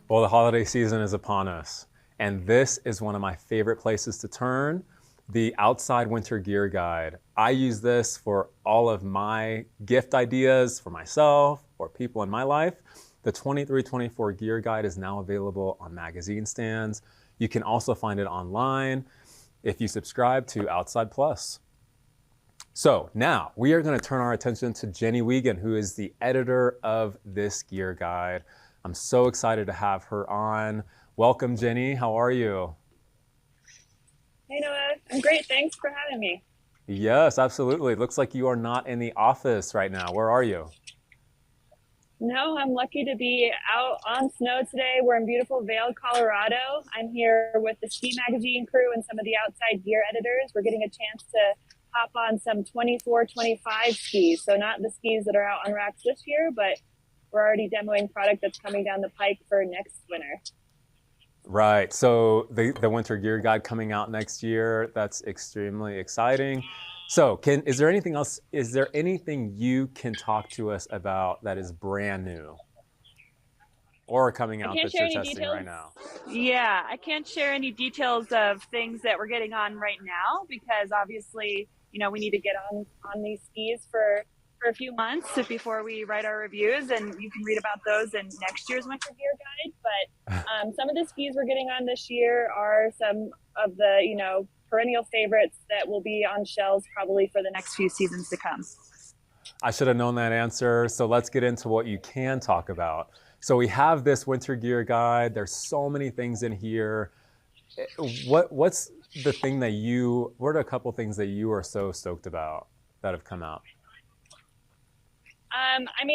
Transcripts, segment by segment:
Well, the holiday season is upon us, and this is one of my favorite places to turn, the Outside Winter Gear Guide. I use this for all of my gift ideas for myself or people in my life. The 23-24 Gear Guide is now available on magazine stands. You can also find it online if you subscribe to Outside Plus. So now we are going to turn our attention to Jenny Wiegand, who is the editor of this gear guide. I'm so excited to have her on. Welcome, Jenny. How are you? Hey Noah, I'm great. Thanks for having me. Yes, absolutely. It looks like you are not in the office right now. Where are you? No, I'm lucky to be out on snow today. We're in beautiful Vail, Colorado. I'm here with the Ski Magazine crew and some of the outside gear editors. We're getting a chance to hop on some 24, 25 skis. So not the skis that are out on racks this year, but we're already demoing product that's coming down the pike for next winter. Right. So the Winter Gear Guide coming out next year. That's extremely exciting. So is there anything else? Is there anything you can talk to us about that is brand new or coming I out can't that share you're any testing details. right now? Yeah, I can't share any details of things that we're getting on right now because obviously, we need to get on these skis for a few months before we write our reviews, and you can read about those in next year's winter gear guide. But some of the skis we're getting on this year are some of the perennial favorites that will be on shelves probably for the next few seasons to come. I should have known that answer. So let's get into what you can talk about. So we have this winter gear guide. There's so many things in here. What's the thing that what are a couple things that you are so stoked about that have come out?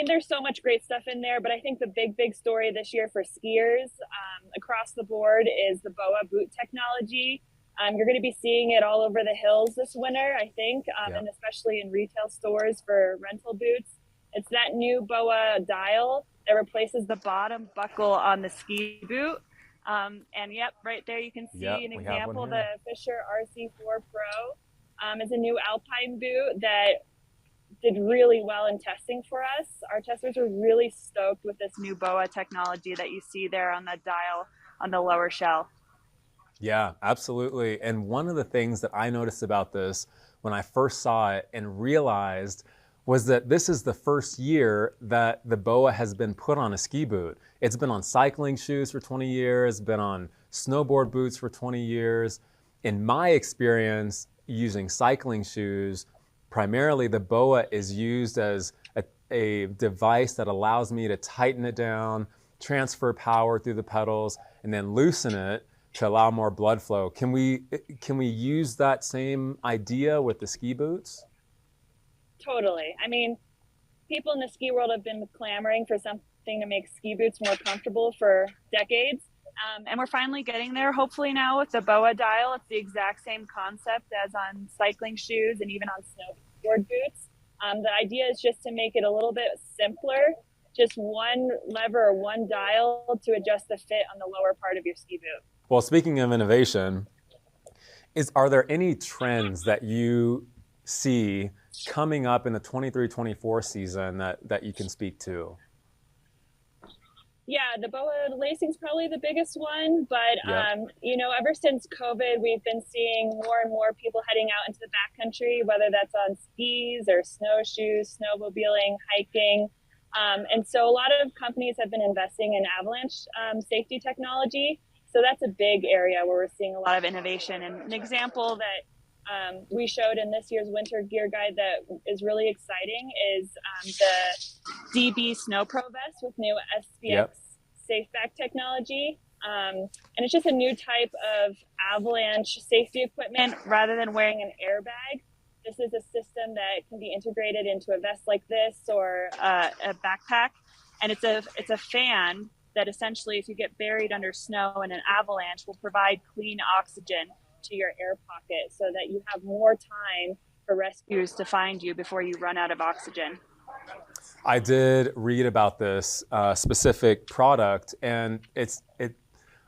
There's so much great stuff in there, but I think the big story this year for skiers across the board is the BOA boot technology. You're going to be seeing it all over the hills this winter, I think, and especially in retail stores for rental boots. It's that new BOA dial that replaces the bottom buckle on the ski boot. And yep, right there you can see an example. The Fisher RC4 Pro is a new alpine boot that did really well in testing for us. Our testers were really stoked with this new BOA technology that you see there on the dial on the lower shell. Yeah, absolutely. And one of the things that I noticed about this when I first saw it and realized was that this is the first year that the BOA has been put on a ski boot. It's been on cycling shoes for 20 years, been on snowboard boots for 20 years. In my experience using cycling shoes, primarily the BOA is used as a device that allows me to tighten it down, transfer power through the pedals, and then loosen it to allow more blood flow. Can we use that same idea with the ski boots? Totally. People in the ski world have been clamoring for something to make ski boots more comfortable for decades. And we're finally getting there, hopefully now with the BOA dial. It's the exact same concept as on cycling shoes and even on snowboard boots. The idea is just to make it a little bit simpler, just one lever or one dial to adjust the fit on the lower part of your ski boot. Well, speaking of innovation, are there any trends that you see coming up in the 23-24 season that you can speak to? Yeah, the BOA lacing is probably the biggest one, but ever since COVID, we've been seeing more and more people heading out into the backcountry, whether that's on skis or snowshoes, snowmobiling, hiking. And so a lot of companies have been investing in avalanche safety technology. So that's a big area where we're seeing a lot of innovation. And an example that we showed in this year's winter gear guide that is really exciting is the DB Snow Pro vest with new SPX SafeBack technology. And it's just a new type of avalanche safety equipment rather than wearing an airbag. This is a system that can be integrated into a vest like this or a backpack. And it's a fan that essentially, if you get buried under snow in an avalanche, will provide clean oxygen to your air pocket so that you have more time for rescuers to find you before you run out of oxygen. I did read about this specific product, and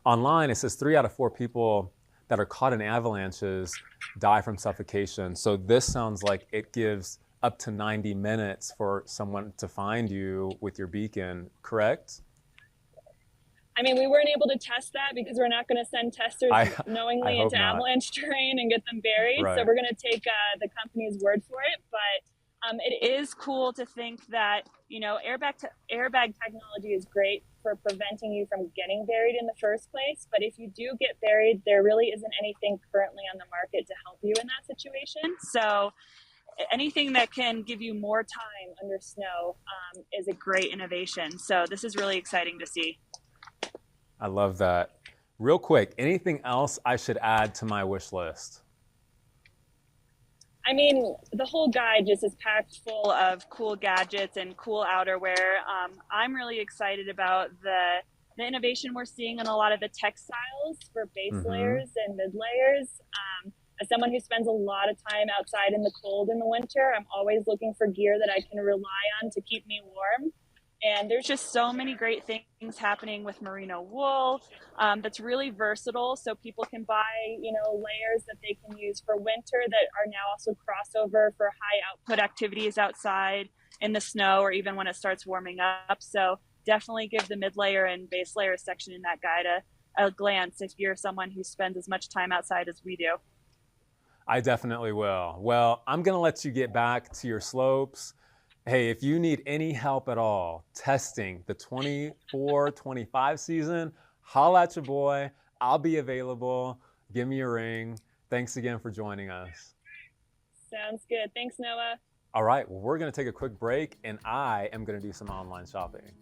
online. It says 3 out of 4 people that are caught in avalanches die from suffocation. So this sounds like it gives up to 90 minutes for someone to find you with your beacon, correct? I mean, we weren't able to test that because we're not going to send testers I knowingly hope into not. avalanche terrain and get them buried. So Right. we're going to take the company's word for it. But it is cool to think that, you know, airbag technology is great for preventing you from getting buried in the first place. But if you do get buried, there really isn't anything currently on the market to help you in that situation. So anything that can give you more time under snow is a great innovation. So this is really exciting to see. I love that. Real quick, anything else I should add to my wish list? I mean, the whole guide just is packed full of cool gadgets and cool outerwear. I'm really excited about the innovation we're seeing in a lot of the textiles for base Mm-hmm. layers and mid layers. As someone who spends a lot of time outside in the cold in the winter, I'm always looking for gear that I can rely on to keep me warm. And there's just so many great things happening with merino wool that's really versatile. So people can buy, you know, layers that they can use for winter that are now also crossover for high output activities outside in the snow or even when it starts warming up. So definitely give the mid layer and base layer section in that guide a glance if you're someone who spends as much time outside as we do. I definitely will. Well, I'm going to let you get back to your slopes. Hey, if you need any help at all testing the 24-25 season, holla at your boy. I'll be available. Give me a ring. Thanks again for joining us. Sounds good. Thanks, Noah. All right, well, we're going to take a quick break and I am going to do some online shopping.